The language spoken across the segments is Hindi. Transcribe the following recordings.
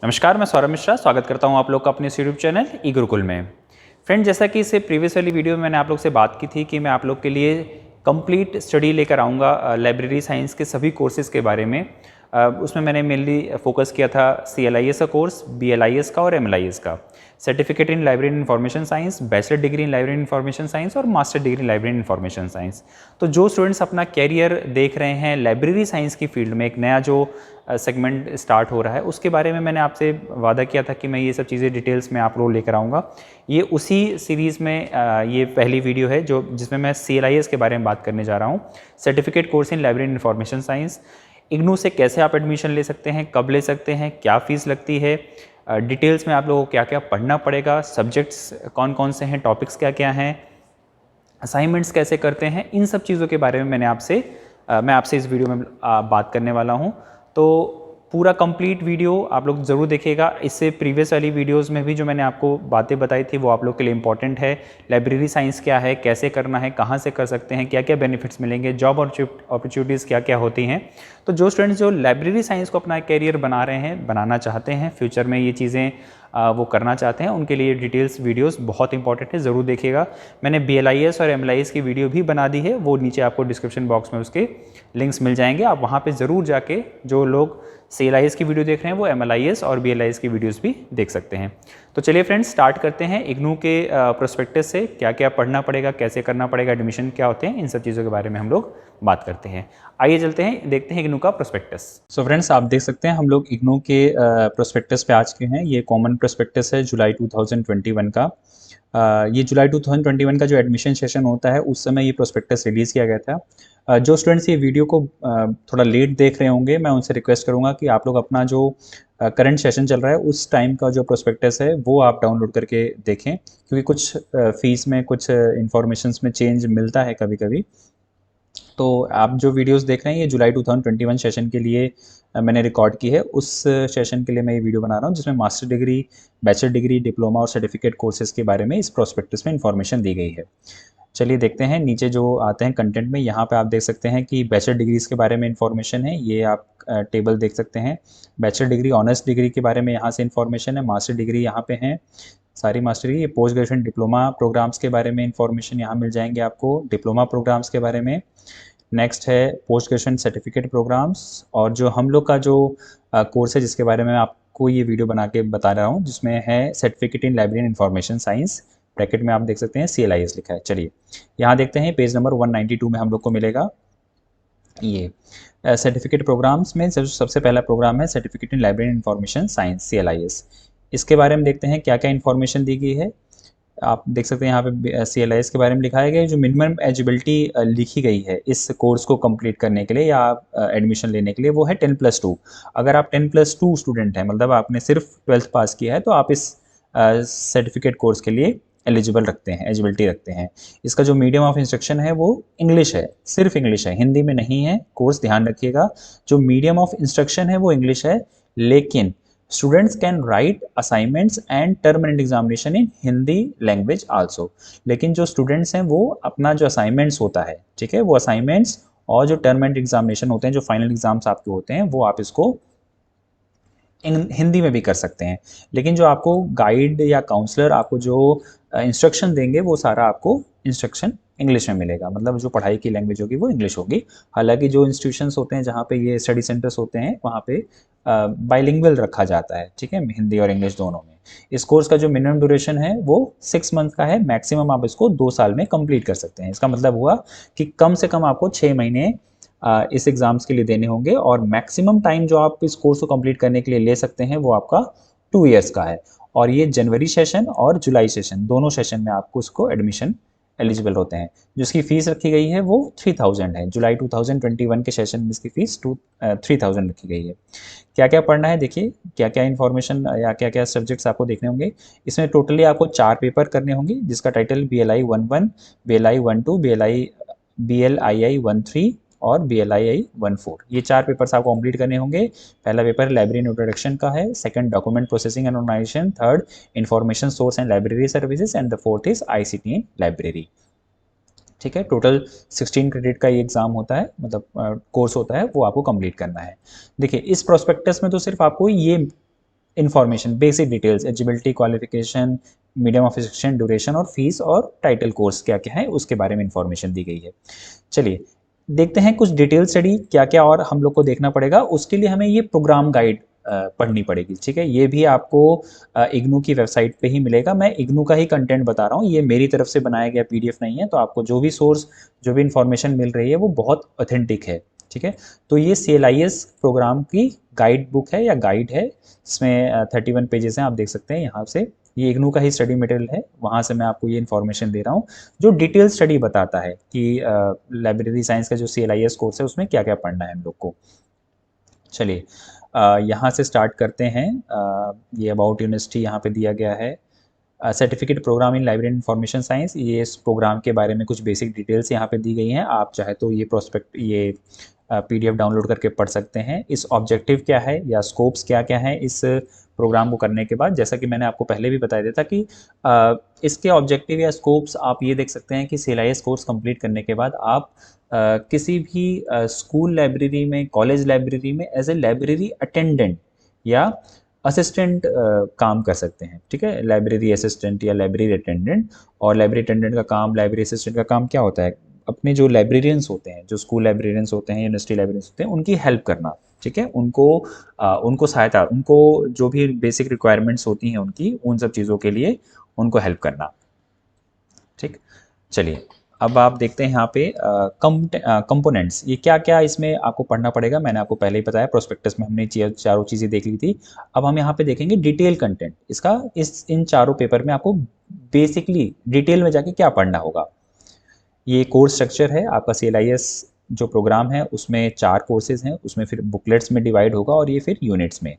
नमस्कार, मैं सौरभ मिश्रा स्वागत करता हूं आप लोग का अपने यूट्यूब चैनल ई गुरुकुल में। फ्रेंड, जैसा कि इससे प्रीवियस वाली वीडियो में मैंने आप लोग से बात की थी कि मैं आप लोग के लिए कंप्लीट स्टडी लेकर आऊँगा लाइब्रेरी साइंस के सभी कोर्सेज़ के बारे में। उसमें मैंने मेनली फोकस किया था CLIS का कोर्स, BLIS का और MLIS का, certificate in library information science, bachelor degree in library information science और master degree in library information science. तो जो स्टूडेंट्स अपना कैरियर देख रहे हैं लाइब्रेरी साइंस की फील्ड में, एक नया जो सेगमेंट स्टार्ट हो रहा है, उसके बारे में मैंने आपसे वादा किया था कि मैं ये सब चीज़ें डिटेल्स में आप लोग लेकर आऊँगा। ये उसी सीरीज़ में ये पहली वीडियो है जो जिसमें मैं CLIS के बारे में बात करने जा रहा हूँ, certificate course in library information science. IGNOU से कैसे आप एडमिशन ले सकते हैं, कब ले सकते हैं, क्या फ़ीस लगती है, डिटेल्स में आप लोगों को क्या क्या पढ़ना पड़ेगा, सब्जेक्ट्स कौन कौन से हैं, टॉपिक्स क्या क्या हैं, असाइनमेंट्स कैसे करते हैं, इन सब चीज़ों के बारे में मैं आपसे इस वीडियो में बात करने वाला हूँ। तो पूरा कंप्लीट वीडियो आप लोग ज़रूर देखिएगा। इससे प्रीवियस वाली वीडियोस में भी जो मैंने आपको बातें बताई थी वो आप लोग के लिए इंपॉर्टेंट है। लाइब्रेरी साइंस क्या है, कैसे करना है, कहाँ से कर सकते हैं, क्या क्या बेनिफिट्स मिलेंगे, जॉब अपॉर्चुनिटीज़ क्या क्या होती हैं। तो जो स्टूडेंट्स जो लाइब्रेरी साइंस को अपना कैरियर बना रहे हैं, बनाना चाहते हैं, फ्यूचर में ये चीज़ें वो करना चाहते हैं, उनके लिए डिटेल्स वीडियोस बहुत इंपॉर्टेंट है, ज़रूर देखिएगा। मैंने BLIS और MLIS की वीडियो भी बना दी है, वो नीचे आपको डिस्क्रिप्शन बॉक्स में उसके लिंक्स मिल जाएंगे। आप वहाँ पे ज़रूर जाके, जो लोग CLIS की वीडियो देख रहे हैं वो MLIS और BLIS की वीडियोस भी देख सकते हैं। तो चलिए फ्रेंड्स, स्टार्ट करते हैं। इग्नू के प्रोस्पेक्टस से क्या क्या पढ़ना पड़ेगा, कैसे करना पड़ेगा, एडमिशन क्या होते हैं, इन सब चीज़ों के बारे में हम लोग बात करते हैं। आइए चलते हैं, देखते हैं इग्नू का प्रोस्पेक्टस। सो फ्रेंड्स, आप देख सकते हैं हम लोग इग्नू के प्रोस्पेक्टस पे आज के हैं। ये कॉमन प्रोस्पेक्टस है जुलाई 2021 का। ये जुलाई 2021 का जो एडमिशन सेशन होता है उस समय ये प्रोस्पेक्टस रिलीज़ किया गया था। जो स्टूडेंट्स ये वीडियो को थोड़ा लेट देख रहे होंगे, मैं उनसे रिक्वेस्ट करूंगा कि आप लोग अपना जो करंट सेशन चल रहा है उस टाइम का जो प्रोस्पेक्टस है वो आप डाउनलोड करके देखें, क्योंकि कुछ फीस में, कुछ इंफॉर्मेशंस में चेंज मिलता है कभी कभी। तो आप जो वीडियोस देख रहे हैं ये जुलाई 2021 सेशन के लिए मैंने रिकॉर्ड की है। उस सेशन के लिए मैं ये वीडियो बना रहा हूँ जिसमें master degree, bachelor degree, diploma और सर्टिफिकेट कोर्सेज के बारे में इस प्रोस्पेक्टस में इंफॉर्मेशन दी गई है। चलिए देखते हैं, नीचे जो आते हैं कंटेंट में, यहाँ पे आप देख सकते हैं कि बैचलर डिग्रीज़ के बारे में इंफॉर्मेशन है। ये आप टेबल देख सकते हैं। बैचलर डिग्री, ऑनर्स डिग्री के बारे में यहाँ से इंफॉर्मेशन है। मास्टर डिग्री यहाँ पे है, सारी मास्टर डिग्री। ये पोस्ट ग्रेजुएशन डिप्लोमा प्रोग्राम्स के बारे में इंफॉर्मेशन यहाँ मिल जाएंगे आपको, डिप्लोमा प्रोग्राम्स के बारे में। नेक्स्ट है पोस्ट ग्रेजुएशन सर्टिफिकेट प्रोग्राम्स, और जो हम लोग का जो कोर्स है जिसके बारे में आपको ये वीडियो बना के बता रहा हूँ, जिसमें है certificate in library information science, bracket में आप देख सकते हैं CLIS लिखा है। चलिए यहाँ देखते हैं, पेज नंबर 192 में हम लोग को मिलेगा ये सर्टिफिकेट प्रोग्राम्स में सबसे पहला प्रोग्राम है certificate in library information science, CLIS। इसके बारे में देखते हैं क्या क्या इन्फॉर्मेशन दी गई है। आप देख सकते हैं यहाँ पे CLIS के बारे में लिखाया गया है। जो मिनिमम एलिजिबिलिटी लिखी गई है इस कोर्स को कंप्लीट करने के लिए या एडमिशन लेने के लिए, वो है 10+2। अगर आप 10+2 स्टूडेंट हैं, मतलब आपने सिर्फ 12th पास किया है, तो आप इस सर्टिफिकेट कोर्स के लिए एलिजिबिलिटी रखते हैं। इसका जो मीडियम ऑफ इंस्ट्रक्शन है वो इंग्लिश है, सिर्फ इंग्लिश है, हिंदी में नहीं है कोर्स, ध्यान रखिएगा। जो मीडियम ऑफ इंस्ट्रक्शन है वो इंग्लिश है, लेकिन students can write assignments and term and examination in Hindi language also. लेकिन जो स्टूडेंट्स हैं वो अपना जो असाइनमेंट्स होता है, ठीक है, वो असाइनमेंट्स और जो टर्म एंड एग्जामिनेशन होते हैं, जो फाइनल एग्जाम्स आपके होते हैं, वो आप इसको हिंदी में भी कर सकते हैं। लेकिन जो आपको गाइड या काउंसलर आपको जो इंस्ट्रक्शन देंगे वो सारा आपको इंस्ट्रक्शन इंग्लिश में मिलेगा, मतलब जो पढ़ाई की लैंग्वेज होगी वो इंग्लिश होगी। हालांकि जो इंस्टीट्यूशंस होते हैं जहाँ पे ये स्टडी सेंटर्स होते हैं वहाँ पे बाइलिंगुअल रखा जाता है, ठीक है, हिंदी और इंग्लिश दोनों में। इस कोर्स का जो मिनिमम ड्यूरेशन है वो 6 मंथ का है, मैक्सिमम आप इसको 2 साल में कंप्लीट कर सकते हैं। इसका मतलब हुआ कि कम से कम आपको 6 महीने इस एग्ज़ाम्स के लिए देने होंगे, और मैक्सिमम टाइम जो आप इस कोर्स को कंप्लीट करने के लिए ले सकते हैं वो आपका 2 ईयर्स का है। और ये जनवरी सेशन और जुलाई सेशन, दोनों सेशन में आपको इसको एडमिशन एलिजिबल होते हैं। जिसकी फ़ीस रखी गई है वो 3000 है। जुलाई 2021 के सेशन में इसकी फ़ीस 3000 रखी गई है। क्या क्या पढ़ना है देखिए, क्या क्या इन्फॉर्मेशन या क्या क्या सब्जेक्ट्स आपको देखने होंगे। इसमें टोटली आपको 4 पेपर करने होंगे, जिसका टाइटल BLI 11, BLI 12, BLII 13 और BLII 14। ये 4 पेपर्स आपको कंप्लीट करने होंगे। पहला पेपर लाइब्रेरी इंट्रोडक्शन का है, second document processing and organisation, third information source and library services, and the fourth is ICT in library. ठीक है, टोटल 16 क्रेडिट का ये एग्जाम होता है, मतलब कोर्स होता है, वो आपको कंप्लीट करना है। देखिए इस प्रोस्पेक्टस में तो सिर्फ आपको ये information, basic details, eligibility, qualification, medium of instruction, duration और फीस और टाइटल कोर्स क्या क्या है उसके बारे में इंफॉर्मेशन दी गई है। चलिए देखते हैं कुछ डिटेल स्टडी क्या क्या और हम लोग को देखना पड़ेगा। उसके लिए हमें ये प्रोग्राम गाइड पढ़नी पड़ेगी, ठीक है। ये भी आपको इग्नू की वेबसाइट पे ही मिलेगा। मैं इग्नू का ही कंटेंट बता रहा हूँ, ये मेरी तरफ से बनाया गया पीडीएफ नहीं है, तो आपको जो भी सोर्स, जो भी इंफॉर्मेशन मिल रही है वो बहुत ऑथेंटिक है, ठीक है। तो ये CLIS प्रोग्राम की गाइड बुक है या गाइड है, इसमें 31 पेजेस हैं, आप देख सकते हैं यहाँ से। ये इग्नू का ही स्टडी मटेरियल है, वहाँ से मैं आपको ये इन्फॉर्मेशन दे रहा हूँ जो डिटेल स्टडी बताता है कि लाइब्रेरी साइंस का जो CLIS कोर्स है उसमें क्या क्या पढ़ना है हम लोग को। चलिए यहाँ से स्टार्ट करते हैं। ये अबाउट यूनिवर्सिटी यहाँ पे दिया गया है। Certificate programme in library information science, ये इस प्रोग्राम के बारे में कुछ बेसिक डिटेल्स यहाँ पे दी गई हैं। आप चाहे तो ये प्रोस्पेक्ट, ये PDF डाउनलोड करके पढ़ सकते हैं। इस ऑब्जेक्टिव क्या है या स्कोप्स क्या क्या है इस प्रोग्राम को करने के बाद, जैसा कि मैंने आपको पहले भी बताया था कि इसके ऑब्जेक्टिव या स्कोप्स आप ये देख सकते हैं कि CLIS कोर्स कंप्लीट करने के बाद आप किसी भी स्कूल लाइब्रेरी में, कॉलेज लाइब्रेरी में एज ए लाइब्रेरी अटेंडेंट या असिस्टेंट काम कर सकते हैं, ठीक है। लाइब्रेरी असिस्टेंट या लाइब्रेरी अटेंडेंट। और लाइब्रेरी अटेंडेंट का काम, लाइब्रेरी असिस्टेंट का काम क्या होता है, अपने जो लाइब्रेरियंस होते हैं, जो स्कूल लाइब्रेरियंस होते हैं, यूनिवर्सिटी लाइब्रेरियंस होते हैं, उनकी हेल्प करना, ठीक है। उनको सहायता, उनको जो भी बेसिक रिक्वायरमेंट्स होती हैं उनकी, उन सब चीज़ों के लिए उनको हेल्प करना, ठीक। चलिए अब आप देखते हैं यहाँ पे कंपोनेंट्स, ये क्या क्या इसमें आपको पढ़ना पड़ेगा। मैंने आपको पहले ही बताया, प्रोस्पेक्टस में हमने चारों चीज़ें देख ली थी। अब हम यहाँ पे देखेंगे डिटेल कंटेंट इसका। इन चारों पेपर में आपको बेसिकली डिटेल में जाके क्या पढ़ना होगा। ये कोर्स स्ट्रक्चर है आपका। CLIS जो प्रोग्राम है उसमें 4 कोर्सेज हैं, उसमें फिर बुकलेट्स में डिवाइड होगा और ये फिर यूनिट्स में,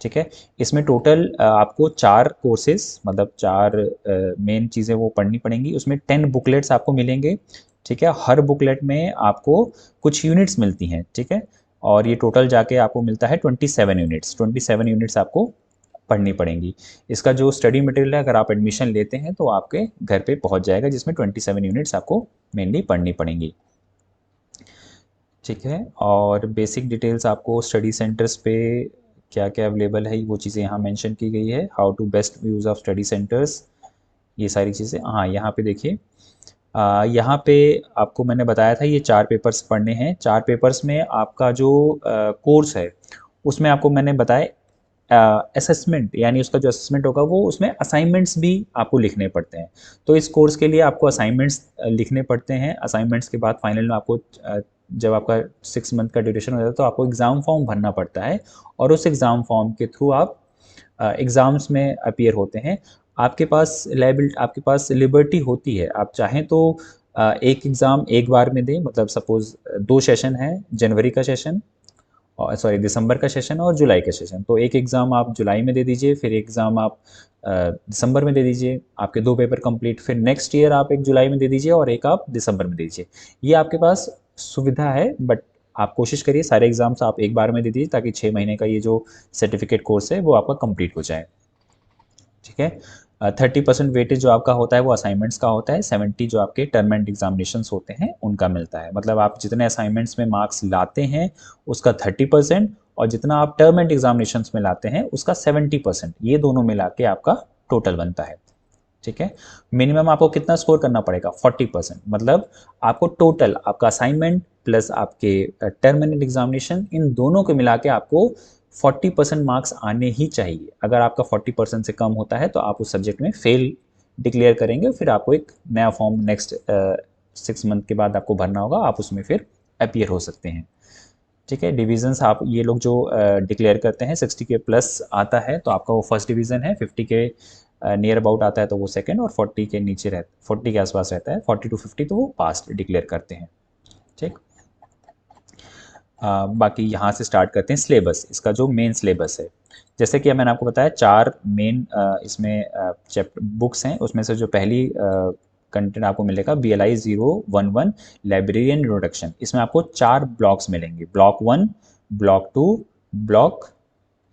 ठीक है। इसमें टोटल आपको 4 कोर्सेज, मतलब 4 मेन चीज़ें वो पढ़नी पड़ेंगी। उसमें 10 बुकलेट्स आपको मिलेंगे, ठीक है। हर बुकलेट में आपको कुछ यूनिट्स मिलती हैं, ठीक है। और ये टोटल जाके आपको मिलता है 27 यूनिट्स। 27 यूनिट्स आपको पढ़नी पड़ेंगी। इसका जो स्टडी मटेरियल है, अगर आप एडमिशन लेते हैं तो आपके घर पे पहुंच जाएगा, जिसमें 27 यूनिट्स आपको मेनली पढ़नी पड़ेंगी, ठीक है। और बेसिक डिटेल्स आपको स्टडी सेंटर्स पे क्या क्या अवेलेबल है वो चीज़ें यहाँ मेंशन की गई है। How to best use of study centres, ये सारी चीज़ें। हाँ, यहाँ पे देखिए, यहाँ पे आपको मैंने बताया था ये 4 पेपर्स पढ़ने हैं। 4 पेपर्स में आपका जो कोर्स है उसमें आपको मैंने बताया असेसमेंट, यानी उसका जो असेसमेंट होगा वो उसमें असाइनमेंट्स भी आपको लिखने पड़ते हैं। तो इस कोर्स के लिए आपको असाइनमेंट्स लिखने पड़ते हैं। असाइनमेंट्स के बाद फाइनल में आपको जब आपका 6 मंथ का ड्यूरेशन हो जाता है तो आपको एग्ज़ाम फॉर्म भरना पड़ता है, और उस एग्ज़ाम फॉर्म के थ्रू आप एग्ज़ाम्स में अपीयर होते हैं। आपके पास लिबर्टी होती है, आप चाहें तो एक एग्ज़ाम एक बार में दें, मतलब सपोज़ 2 सेशन है, जनवरी का सेशन और दिसंबर का सेशन और जुलाई का सेशन। तो एक एग्ज़ाम आप जुलाई में दे दीजिए, फिर एग्ज़ाम आप दिसंबर में दे दीजिए, आपके 2 पेपर कंप्लीट। फिर नेक्स्ट ईयर आप एक जुलाई में दे दीजिए और एक आप दिसंबर में दे दीजिए। ये आपके पास सुविधा है, बट आप कोशिश करिए सारे एग्ज़ाम्स आप एक बार में दे दीजिए, ताकि 6 महीने का ये जो सर्टिफिकेट कोर्स है वो आपका कंप्लीट हो जाए, ठीक है। 30% वेटेज जो आपका होता है वो असाइनमेंट्स का होता है। 70 जो आपके टर्म एंड एग्जामिनेशंस होते हैं उनका मिलता है। मतलब आप जितने असाइनमेंट्स में मार्क्स लाते हैं उसका 30%, और जितना आप टर्म एंड एग्जामिनेशंस में लाते हैं उसका 70%, ये दोनों मिला के आपका टोटल बनता है, ठीक है। मिनिमम आपको कितना स्कोर करना पड़ेगा, 40%। मतलब आपको टोटल आपका असाइनमेंट प्लस आपके टर्म एंड एग्जामिनेशन, इन दोनों को मिला के आपको 40% मार्क्स आने ही चाहिए। अगर आपका 40% से कम होता है तो आप उस सब्जेक्ट में फेल डिक्लेयर करेंगे। फिर आपको एक नया फॉर्म नेक्स्ट 6 मंथ के बाद आपको भरना होगा, आप उसमें फिर अपीयर हो सकते हैं, ठीक है। डिवीजन्स आप ये लोग जो डिक्लेयर करते हैं, 60 के प्लस आता है तो आपका वो फर्स्ट डिवीज़न है, 50 के नियर अबाउट आता है तो वो सेकंड, और 40 के नीचे 40 के आसपास रहता है, 40 to 50 तो वो पास डिक्लेयर करते हैं, ठीक। बाकी यहाँ से स्टार्ट करते हैं सिलेबस, इसका जो मेन सिलेबस है। जैसे कि मैंने आपको बताया 4 मेन इसमें चैप्टर बुक्स हैं, उसमें से जो पहली कंटेंट आपको मिलेगा BLI 011 लाइब्रेरी एंड इंट्रोडक्शन। इसमें आपको 4 ब्लॉक्स मिलेंगे, block 1, block 2, block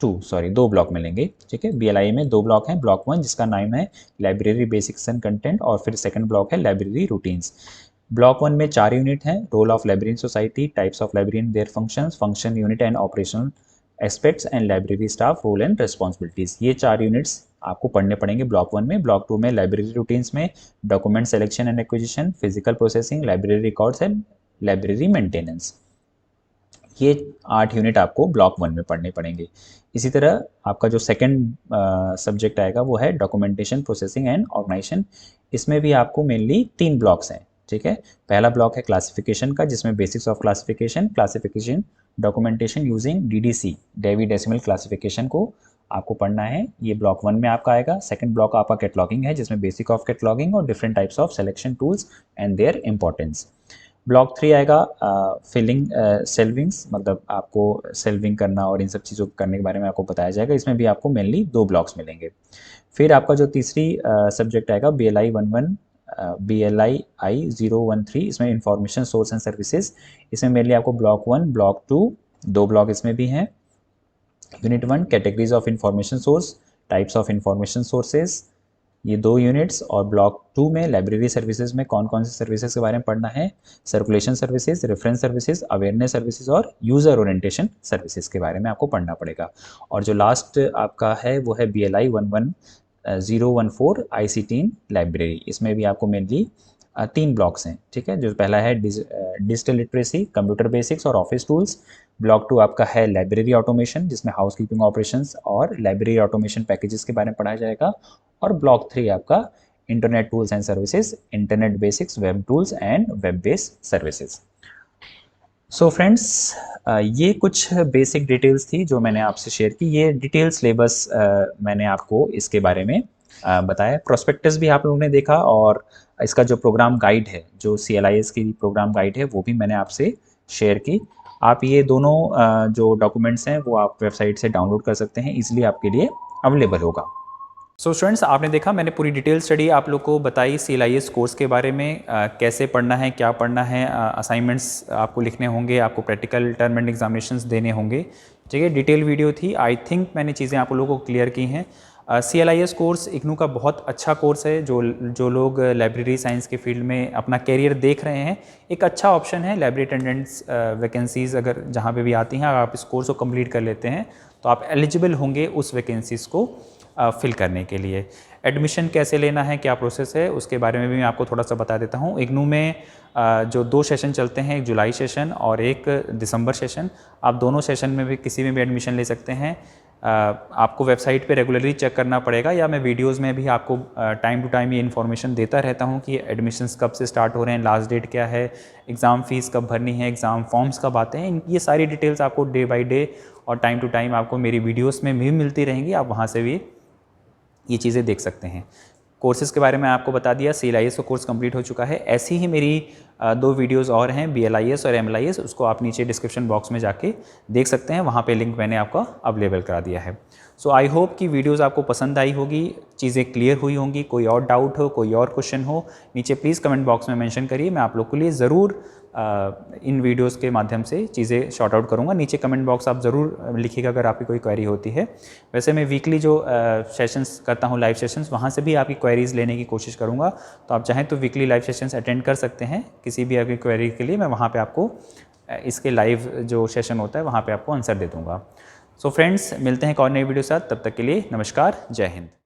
2, sorry 2 block मिलेंगे, ठीक है। BLI में 2 ब्लॉक हैं। ब्लॉक 1 जिसका नाम है लाइब्रेरी बेसिक्स एंड कंटेंट, और फिर सेकंड ब्लॉक है लाइब्रेरी रूटीन्स। ब्लॉक 1 में 4 यूनिट हैं, role of librarian society, types of librarian, their functions, function unit and operational aspects and library staff role and responsibilities. ये 4 यूनिट्स आपको पढ़ने पड़ेंगे ब्लॉक 1 में। ब्लॉक 2 में लाइब्रेरी रूटीन्स में document selection and acquisition, physical processing, library records and library maintenance. ये 8 यूनिट आपको ब्लॉक 1 में पढ़ने पड़ेंगे। इसी तरह आपका जो सेकंड सब्जेक्ट आएगा वो है डॉक्यूमेंटेशन, प्रोसेसिंग एंड ऑर्गेनाइजेशन। इसमें भी आपको मेनली 3 ब्लॉक्स हैं, ठीक है। पहला ब्लॉक है क्लासिफिकेशन का, जिसमें basics of classification documentation using DDC, Dewey decimal classification को आपको पढ़ना है। ये ब्लॉक 1 में आपका आएगा। सेकंड ब्लॉक आपका कैटलॉगिंग है, जिसमें बेसिक ऑफ कैटलॉगिंग और different types of selection tools and their importance. Block 3 आएगा फिलिंग सेल्विंग्स, मतलब आपको सेल्विंग करना और इन सब चीज़ों को करने के बारे में आपको बताया जाएगा। इसमें भी आपको मेनली 2 ब्लॉक्स मिलेंगे। फिर आपका जो तीसरी सब्जेक्ट आएगा BLI 11 BLI 013, इसमें इंफॉर्मेशन सोर्स एंड सर्विसेज। इसमें मेनली आपको ब्लॉक 1, ब्लॉक 2, 2 ब्लॉक इसमें भी हैं। Unit 1 categories of information source, types of information sources, ये 2 यूनिट्स। और ब्लॉक 2 में लाइब्रेरी सर्विसेज में कौन कौन से सर्विसेज के बारे में पढ़ना है, circulation services, reference services, awareness services और यूज़र ओरिएंटेशन सर्विसेज के बारे में आपको पढ़ना पड़ेगा। और जो लास्ट आपका है वो है BLI 11014 ICT इन लाइब्रेरी। इसमें भी आपको मेनली 3 ब्लॉक्स हैं, ठीक है। जो पहला है डिजिटल लिटरेसी, कंप्यूटर बेसिक्स और ऑफिस टूल्स। ब्लॉक 2 आपका है लाइब्रेरी ऑटोमेशन, जिसमें हाउस कीपिंग ऑपरेशंस और लाइब्रेरी ऑटोमेशन पैकेजेस के बारे में पढ़ाया जाएगा। और ब्लॉक 3 आपका internet tools and services, internet basics, web tools and web based services. So friends, ये कुछ बेसिक डिटेल्स थी जो मैंने आपसे शेयर की। ये डिटेल सिलेबस मैंने आपको इसके बारे में बताया। प्रोस्पेक्टस भी आप लोगों ने देखा और इसका जो प्रोग्राम गाइड है, जो CLIS की प्रोग्राम गाइड है, वो भी मैंने आपसे शेयर की। आप ये दोनों जो डॉक्यूमेंट्स हैं वो आप वेबसाइट से डाउनलोड कर सकते हैं, ईजिली आपके लिए अवेलेबल होगा। सो स्टूडेंट्स, आपने देखा मैंने पूरी डिटेल स्टडी आप लोग को बताई CLIS कोर्स के बारे में, कैसे पढ़ना है, क्या पढ़ना है, असाइनमेंट्स आपको लिखने होंगे, आपको प्रैक्टिकल टर्म एंड एग्जामिनेशंस देने होंगे, ठीक है। डिटेल वीडियो थी। आई थिंक मैंने चीज़ें आप लोगों को क्लियर की हैं। CLIS कोर्स इग्नू का बहुत अच्छा कोर्स है। जो लोग लाइब्रेरी साइंस के फील्ड में अपना कैरियर देख रहे हैं, एक अच्छा ऑप्शन है। लाइब्रेरी अटेंडेंट्स वैकेंसीज़ अगर जहाँ पे भी आती हैं, अगर आप इस कोर्स को कंप्लीट कर लेते हैं तो आप एलिजिबल होंगे उस वैकेंसीज़ को फिल करने के लिए। एडमिशन कैसे लेना है, क्या प्रोसेस है, उसके बारे में भी मैं आपको थोड़ा सा बता देता हूँ। इग्नू में जो 2 सेशन चलते हैं, एक जुलाई सेशन और एक दिसंबर सेशन। आप दोनों सेशन में भी किसी में भी एडमिशन ले सकते हैं। आपको वेबसाइट पे रेगुलरली चेक करना पड़ेगा, या मैं वीडियोस में भी आपको टाइम टू टाइम ये इन्फॉर्मेशन देता रहता हूँ कि एडमिशन्स कब से स्टार्ट हो रहे हैं, लास्ट डेट क्या है, एग्ज़ाम फ़ीस कब भरनी है, एग्ज़ाम फॉर्म्स कब आते हैं। ये सारी डिटेल्स आपको डे बाई डे और टाइम टू टाइम आपको मेरी वीडियोज़ में भी मिलती रहेंगी। आप वहाँ से भी ये चीज़ें देख सकते हैं। कोर्सेज के बारे में आपको बता दिया। CLIS का कोर्स कंप्लीट हो चुका है। ऐसी ही मेरी 2 वीडियोस और हैं, BLIS और MLIS, उसको आप नीचे डिस्क्रिप्शन बॉक्स में जाके देख सकते हैं। वहाँ पे लिंक मैंने आपका अवेलेबल करा दिया है। सो आई होप कि वीडियोस आपको पसंद आई होगी, चीज़ें क्लियर हुई होंगी। कोई और डाउट हो, कोई और क्वेश्चन हो, नीचे प्लीज़ कमेंट बॉक्स में मेंशन करिए। मैं आप लोग के लिए ज़रूर इन वीडियोस के माध्यम से चीज़ें शॉर्ट आउट करूँगा। नीचे कमेंट बॉक्स आप ज़रूर लिखिएगा अगर आपकी कोई क्वेरी होती है। वैसे मैं वीकली जो सेशंस करता हूँ, लाइव सेशंस, वहाँ से भी आपकी क्वेरीज़ लेने की कोशिश करूँगा। तो आप चाहें तो वीकली लाइव सेशंस अटेंड कर सकते हैं। किसी भी आपकी क्वेरी के लिए मैं वहाँ पे आपको इसके लाइव जो सेशन होता है वहाँ पे आपको आंसर दे दूँगा। सो फ्रेंड्स, मिलते हैं एक और नई वीडियो के साथ। तब तक के लिए नमस्कार, जय हिंद।